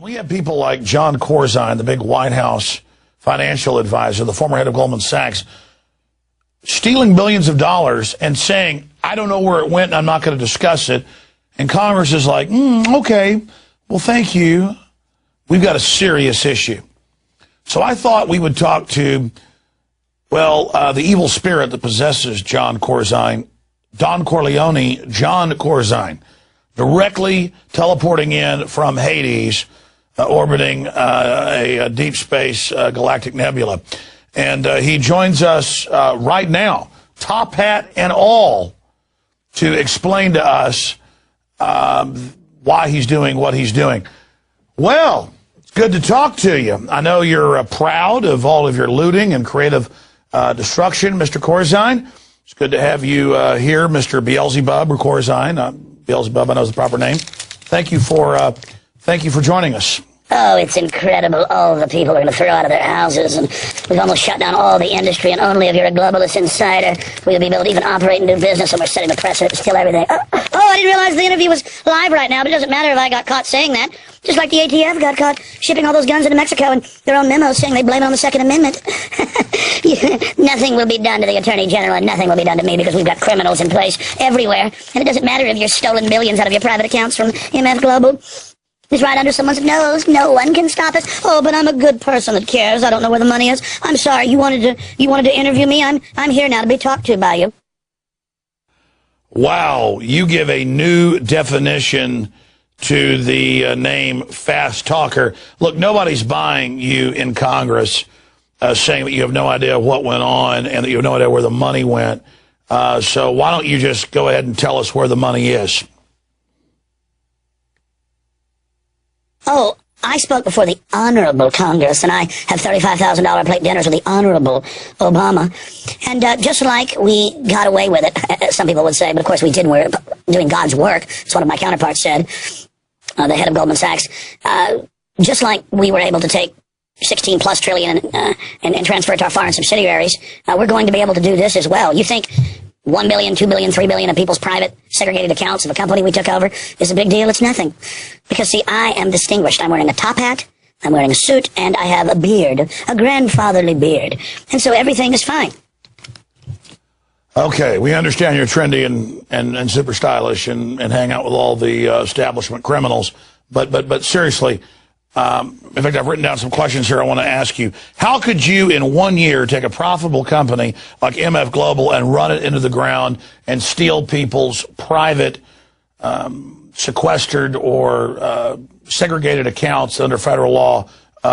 We have people like John Corzine, the big White House financial advisor, the former head of Goldman Sachs, stealing billions of dollars and saying, I don't know where it went and I'm not going to discuss it. And Congress is like, okay, well, thank you. We've got a serious issue. So I thought we would talk to, the evil spirit that possesses John Corzine, Don Corleone, John Corzine, directly teleporting in from Hades, orbiting a deep space galactic nebula. And he joins us right now, top hat and all, to explain to us why he's doing what he's doing. Well, it's good to talk to you. I know you're proud of all of your looting and creative destruction, Mr. Corzine. It's good to have you here, Mr. Beelzebub or Corzine. Beelzebub, I know is the proper name. Thank you for joining us. Oh, it's incredible. All the people are going to throw out of their houses, and we've almost shut down all the industry, and only if you're a globalist insider will you be able to even operate and do business, and we're setting the precedent to steal everything. Oh, I didn't realize the interview was live right now, but it doesn't matter if I got caught saying that. Just like the ATF got caught shipping all those guns into Mexico and their own memos saying they blame it on the Second Amendment. Nothing will be done to the Attorney General, and nothing will be done to me because we've got criminals in place everywhere, and it doesn't matter if you're stolen billions out of your private accounts from MF Global. It's right under someone's nose. No one can stop us. Oh, but I'm a good person that cares. I don't know where the money is. I'm sorry. You wanted to interview me. I'm here now to be talked to by you. Wow, you give a new definition to the name fast talker. Look, nobody's buying you in Congress saying that you have no idea what went on and that you have no idea where the money went. So why don't you just go ahead and tell us where the money is? Oh, I spoke before the Honorable Congress, and I have $35,000 plate dinners with the Honorable Obama. And just like we got away with it, some people would say, but of course we didn't. We're doing God's work. That's what one of my counterparts said, the head of Goldman Sachs. Just like we were able to take 16 plus trillion and transfer it to our foreign subsidiaries, we're going to be able to do this as well. You think 1 billion, 2 billion, 3 billion of people's private segregated accounts of a company we took over is a big deal? It's nothing. Because, see, I am distinguished. I'm wearing a top hat, I'm wearing a suit, and I have a beard, a grandfatherly beard. And so everything is fine. Okay, we understand you're trendy and super stylish and hang out with all the establishment criminals. But seriously, in fact, I've written down some questions here I want to ask you. How could you, in 1 year, take a profitable company like MF Global and run it into the ground and steal people's private, sequestered or segregated accounts under federal law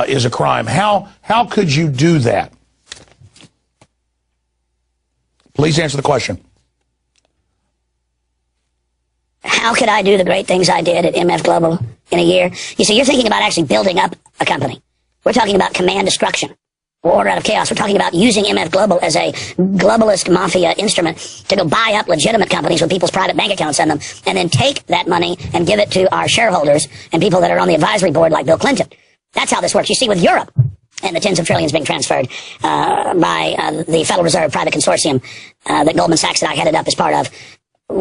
is a crime? How could you do that? Please answer the question. How could I do the great things I did at MF Global in a year? You see, you're thinking about actually building up a company. We're talking about command destruction, order out of chaos. We're talking about using MF Global as a globalist mafia instrument to go buy up legitimate companies with people's private bank accounts in them, and then take that money and give it to our shareholders and people that are on the advisory board like Bill Clinton. That's how this works. You see, with Europe and the tens of trillions being transferred by the Federal Reserve private consortium that Goldman Sachs that I headed up as part of,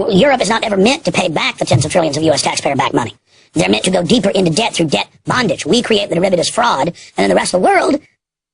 Europe is not ever meant to pay back the tens of trillions of U.S. taxpayer-backed money. They're meant to go deeper into debt through debt bondage. We create the derivatives fraud, and then the rest of the world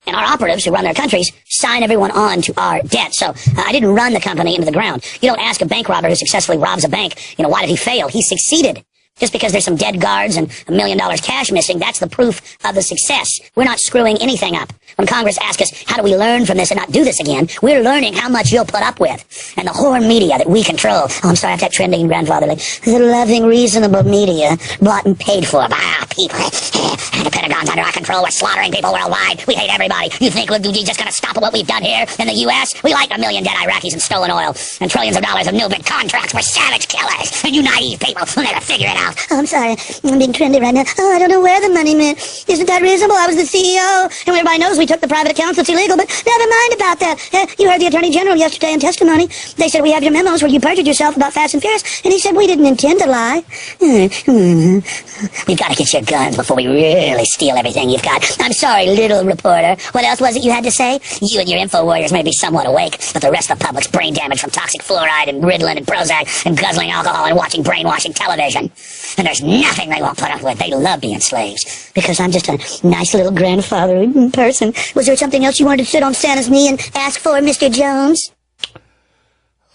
and our operatives who run their countries sign everyone on to our debt. So I didn't run the company into the ground. You don't ask a bank robber who successfully robs a bank, why did he fail? He succeeded. Just because there's some dead guards and $1 million cash missing, that's the proof of the success. We're not screwing anything up. When Congress asks us, how do we learn from this and not do this again, we're learning how much you'll put up with. And the whore media that we control, oh, I'm sorry, I have that trending and grandfatherly, the loving, reasonable media bought and paid for by our people. The Pentagon's under our control. We're slaughtering people worldwide. We hate everybody. You think we're just going to stop at what we've done here in the U.S.? We like 1 million dead Iraqis and stolen oil and trillions of dollars of no-bid contracts. We're savage killers. And you naive people will never figure it out. Oh, I'm sorry. I'm being trendy right now. Oh, I don't know where the money went. Isn't that reasonable? I was the CEO. And everybody knows we took the private accounts. It's illegal, but never mind about that. You heard the Attorney General yesterday in testimony. They said, we have your memos where you perjured yourself about Fast and Furious. And he said, we didn't intend to lie. We've got to get your guns before we really literally steal everything you've got. I'm sorry, little reporter. What else was it you had to say? You and your info warriors may be somewhat awake, but the rest of the public's brain damage from toxic fluoride and Ritalin and Prozac and guzzling alcohol and watching brainwashing television. And there's nothing they won't put up with. They love being slaves. Because I'm just a nice little grandfather person. Was there something else you wanted to sit on Santa's knee and ask for, Mr. Jones?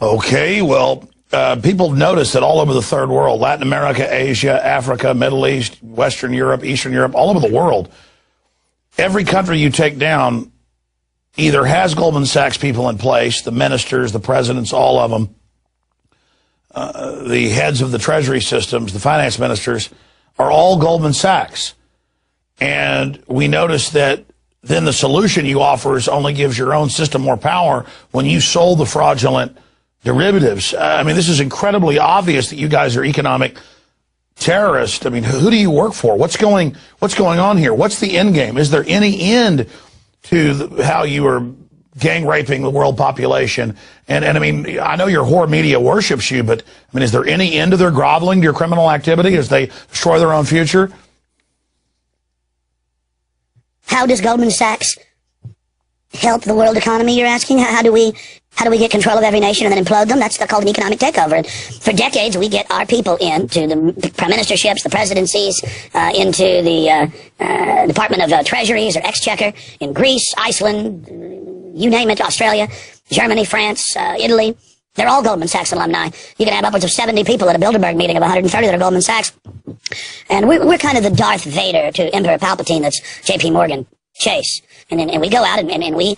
Okay, well, people notice that all over the third world, Latin America, Asia, Africa, Middle East, Western Europe, Eastern Europe, all over the world, every country you take down either has Goldman Sachs people in place, the ministers, the presidents, all of them, the heads of the treasury systems, the finance ministers, are all Goldman Sachs. And we notice that then the solution you offer is only gives your own system more power when you sold the fraudulent derivatives. I mean, this is incredibly obvious that you guys are economic terrorists. I mean, who do you work for? What's going on here? What's the end game? Is there any end to how you are gang raping the world population? And I mean, I know your whore media worships you, but I mean, is there any end to their groveling to your criminal activity as they destroy their own future? How does Goldman Sachs help the world economy, you're asking? How do we get control of every nation and then implode them? That's called an economic takeover. And for decades, we get our people into the prime ministerships, the presidencies, into the Department of Treasuries or Exchequer in Greece, Iceland, you name it, Australia, Germany, France, Italy. They're all Goldman Sachs alumni. You can have upwards of 70 people at a Bilderberg meeting of 130 that are Goldman Sachs. And we're kind of the Darth Vader to Emperor Palpatine that's J.P. Morgan Chase. And we go out and we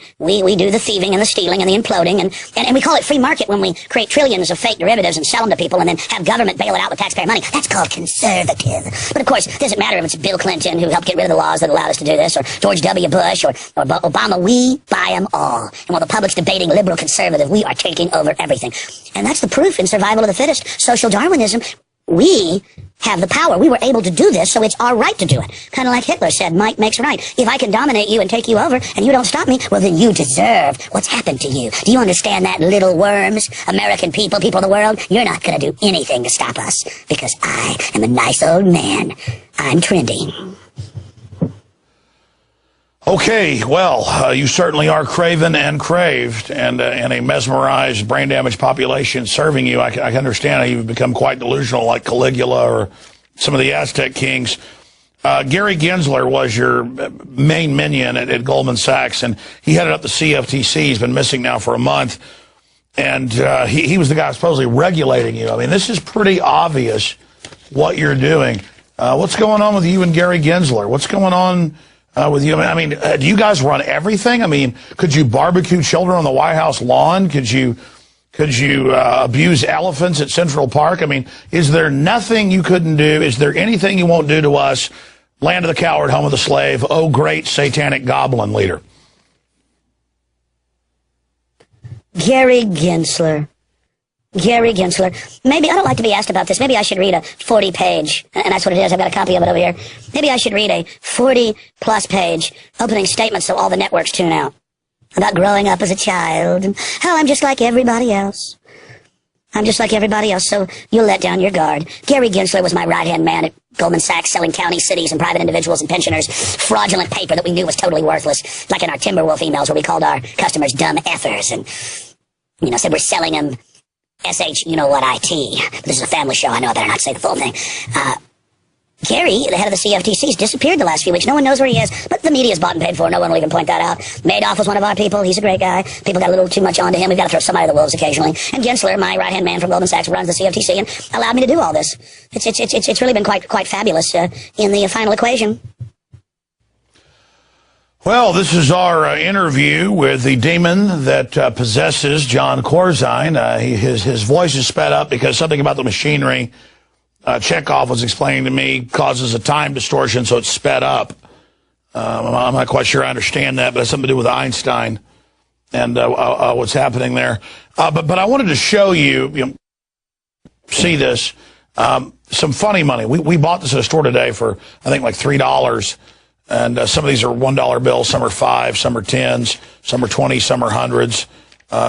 do the thieving and the stealing and the imploding and we call it free market when we create trillions of fake derivatives and sell them to people and then have government bail it out with taxpayer money. That's called conservative. But of course, it doesn't matter if it's Bill Clinton who helped get rid of the laws that allowed us to do this, or George W. Bush, or Obama. We buy them all. And while the public's debating liberal conservative, we are taking over everything. And that's the proof in survival of the fittest. Social Darwinism. We have the power. We were able to do this, so it's our right to do it. Kind of like Hitler said, might makes right. If I can dominate you and take you over, and you don't stop me, well, then you deserve what's happened to you. Do you understand that, little worms? American people, people of the world, you're not going to do anything to stop us, because I am a nice old man. I'm trendy. Okay, well, you certainly are craven and craved, and a mesmerized, brain-damaged population serving you. I can understand how you've become quite delusional, like Caligula or some of the Aztec kings. Gary Gensler was your main minion at Goldman Sachs, and he headed up the CFTC. He's been missing now for a month, and he was the guy supposedly regulating you. I mean, this is pretty obvious what you're doing. What's going on with you and Gary Gensler? What's going on with you? I mean, do you guys run everything? I mean, could you barbecue children on the White House lawn? Could you abuse elephants at Central Park? I mean, is there nothing you couldn't do? Is there anything you won't do to us? Land of the coward, home of the slave. Oh, great satanic goblin leader. Gary Gensler. Gary Gensler. Maybe, I don't like to be asked about this. Maybe I should read a 40-page, and that's what it is. I've got a copy of it over here. Maybe I should read a 40-plus page opening statement so all the networks tune out. About growing up as a child, and how I'm just like everybody else. I'm just like everybody else, so you'll let down your guard. Gary Gensler was my right-hand man at Goldman Sachs, selling counties, cities, and private individuals and pensioners fraudulent paper that we knew was totally worthless, like in our Timberwolf emails where we called our customers dumb effers and, said we're selling them SH-you-know-what-IT. This is a family show. I know I better not say the full thing. Gary, the head of the CFTC, has disappeared the last few weeks. No one knows where he is, but the media's bought and paid for. No one will even point that out. Madoff was one of our people. He's a great guy. People got a little too much onto him. We've got to throw somebody to the wolves occasionally. And Gensler, my right-hand man from Goldman Sachs, runs the CFTC and allowed me to do all this. It's really been quite fabulous in the final equation. Well, this is our interview with the demon that possesses John Corzine. His voice is sped up because something about the machinery Chekhov was explaining to me causes a time distortion, so it's sped up. I'm not quite sure I understand that, but it has something to do with Einstein and what's happening there. But I wanted to show you, see this, some funny money. We bought this at a store today for, I think, like $3. And some of these are $1 bills, some are 5, some are 10s, some are 20, some are hundreds,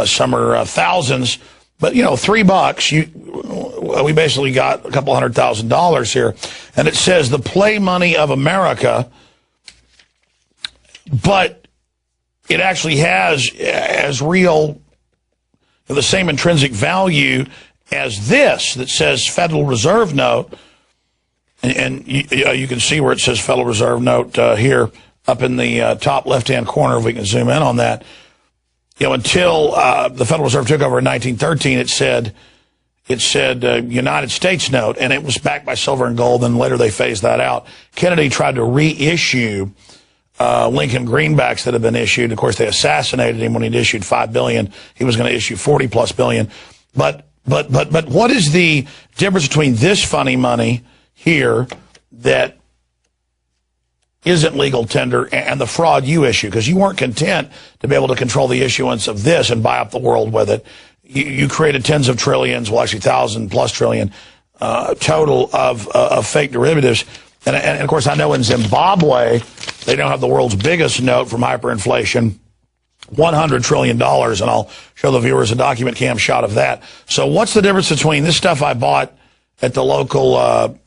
some are thousands. But, you know, $3, we basically got a couple $100,000 here. And it says the play money of America, but it actually has as real, the same intrinsic value as this that says Federal Reserve Note. And you can see where it says Federal Reserve Note here up in the top left-hand corner, if we can zoom in on that. You know, until the Federal Reserve took over in 1913, it said United States note, and it was backed by silver and gold, and later they phased that out. Kennedy tried to reissue Lincoln greenbacks that had been issued. Of course, they assassinated him when he'd issued $5 billion. He was going to issue $40+ billion. But what is the difference between this funny money here that isn't legal tender and the fraud you issue? Because you weren't content to be able to control the issuance of this and buy up the world with it. You created tens of trillions, well, actually 1,000+ trillion total of fake derivatives. And of course, I know in Zimbabwe, they now have the world's biggest note from hyperinflation, $100 trillion. And I'll show the viewers a document cam shot of that. So what's the difference between this stuff I bought at the local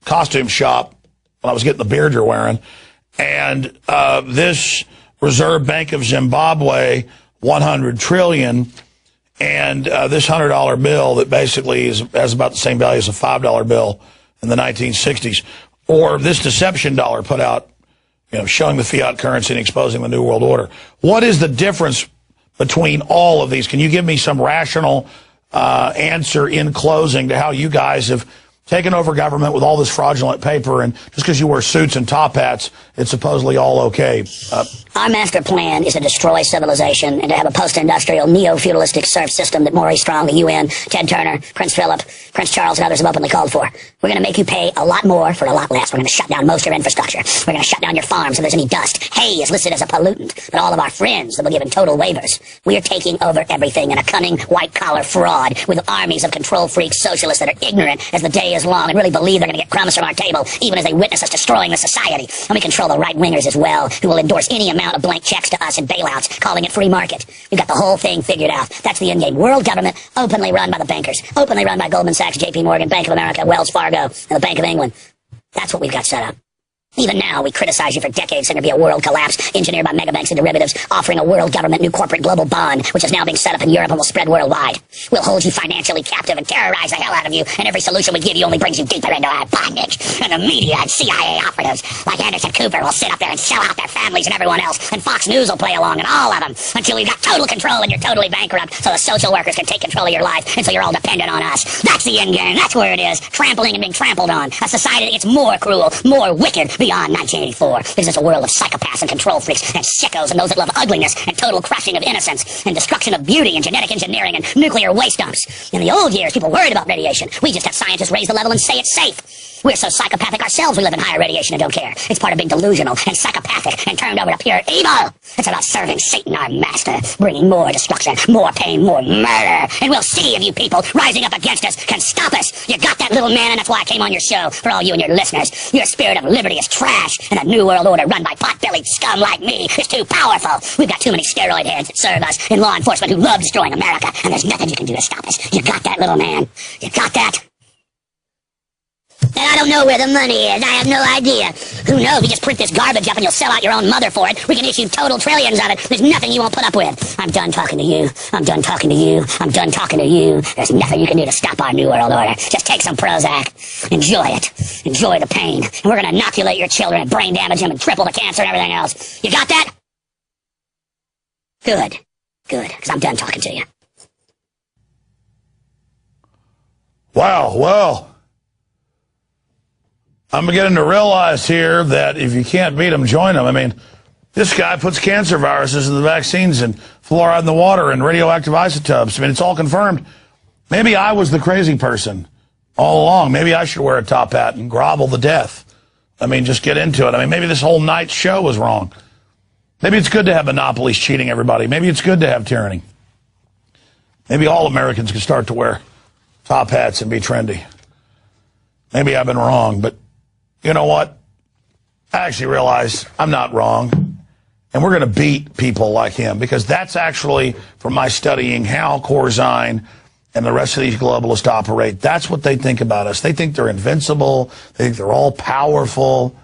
costume shop when I was getting the beard you're wearing, and this Reserve Bank of Zimbabwe, 100 trillion, and this $100 bill that basically has about the same value as a $5 bill in the 1960s, or this deception dollar put out, you know, showing the fiat currency and exposing the New World Order. What is the difference between all of these? Can you give me some rational answer in closing to how you guys have taken over government with all this fraudulent paper, and just because you wear suits and top hats, it's supposedly all okay? Our master plan is to destroy civilization and to have a post-industrial, neo-feudalistic serf system that Maurice Strong, the UN, Ted Turner, Prince Philip, Prince Charles, and others have openly called for. We're going to make you pay a lot more for a lot less. We're going to shut down most of your infrastructure. We're going to shut down your farms if there's any dust. Hay is listed as a pollutant, but all of our friends that were given total waivers. We are taking over everything in a cunning, white-collar fraud with armies of control-freak socialists that are ignorant as the day is long and really believe they're going to get crumbs from our table, even as they witness us destroying the society. And we control the right-wingers as well, who will endorse any amount of blank checks to us and bailouts, calling it free market. We've got the whole thing figured out. That's the end game. World government, openly run by the bankers, openly run by Goldman Sachs, JP Morgan, Bank of America, Wells Fargo, and the Bank of England. That's what we've got set up. Even now, we criticize you for decades saying there'd be a world collapse engineered by megabanks and derivatives, offering a world government new corporate global bond, which is now being set up in Europe and will spread worldwide. We'll hold you financially captive and terrorize the hell out of you, and every solution we give you only brings you deeper into our bondage. And the media and CIA operatives like Anderson Cooper will sit up there and sell out their families and everyone else, and Fox News will play along, and all of them, until we've got total control and you're totally bankrupt, so the social workers can take control of your life, and so you're all dependent on us. That's the end game. That's where it is. Trampling and being trampled on. A society that gets more cruel, more wicked beyond 1984. Because it's a world of psychopaths and control freaks and sickos and those that love ugliness and total crushing of innocence and destruction of beauty and genetic engineering and nuclear waste dumps. In the old years, people worried about radiation. We just have scientists raise the level and say it's safe. We're so psychopathic ourselves we live in higher radiation and don't care. It's part of being delusional and psychopathic and turned over to pure evil. It's about serving Satan, our master, bringing more destruction, more pain, more murder. And we'll see if you people rising up against us can stop us. You got that, little man, and that's why I came on your show, for all you and your listeners. Your spirit of liberty is trash, and a new world order run by pot-bellied scum like me is too powerful. We've got too many steroid heads that serve us in law enforcement who love destroying America, and there's nothing you can do to stop us. You got that, little man? You got that? And I don't know where the money is. I have no idea. Who knows? We just print this garbage up and you'll sell out your own mother for it. We can issue total trillions of it. There's nothing you won't put up with. I'm done talking to you. I'm done talking to you. I'm done talking to you. There's nothing you can do to stop our new world order. Just take some Prozac. Enjoy it. Enjoy the pain. And we're going to inoculate your children and brain damage them and triple the cancer and everything else. You got that? Good. Good. Because I'm done talking to you. Wow, well, I'm beginning to realize here that if you can't beat them, join them. I mean, this guy puts cancer viruses in the vaccines and fluoride in the water and radioactive isotopes. I mean, it's all confirmed. Maybe I was the crazy person all along. Maybe I should wear a top hat and grovel to death. I mean, just get into it. I mean, maybe this whole night's show was wrong. Maybe it's good to have monopolies cheating everybody. Maybe it's good to have tyranny. Maybe all Americans can start to wear top hats and be trendy. Maybe I've been wrong, but you know what? I actually realize I'm not wrong, and we're going to beat people like him, because that's actually, from my studying, how Corzine and the rest of these globalists operate. That's what they think about us. They think they're invincible. They think they're all powerful.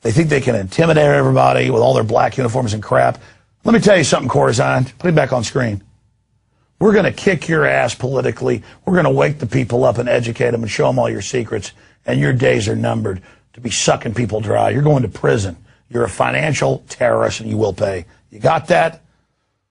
They think they can intimidate everybody with all their black uniforms and crap. Let me tell you something, Corzine. Put it back on screen. We're going to kick your ass politically. We're going to wake the people up and educate them and show them all your secrets. And your days are numbered to be sucking people dry. You're going to prison. You're a financial terrorist and you will pay. You got that?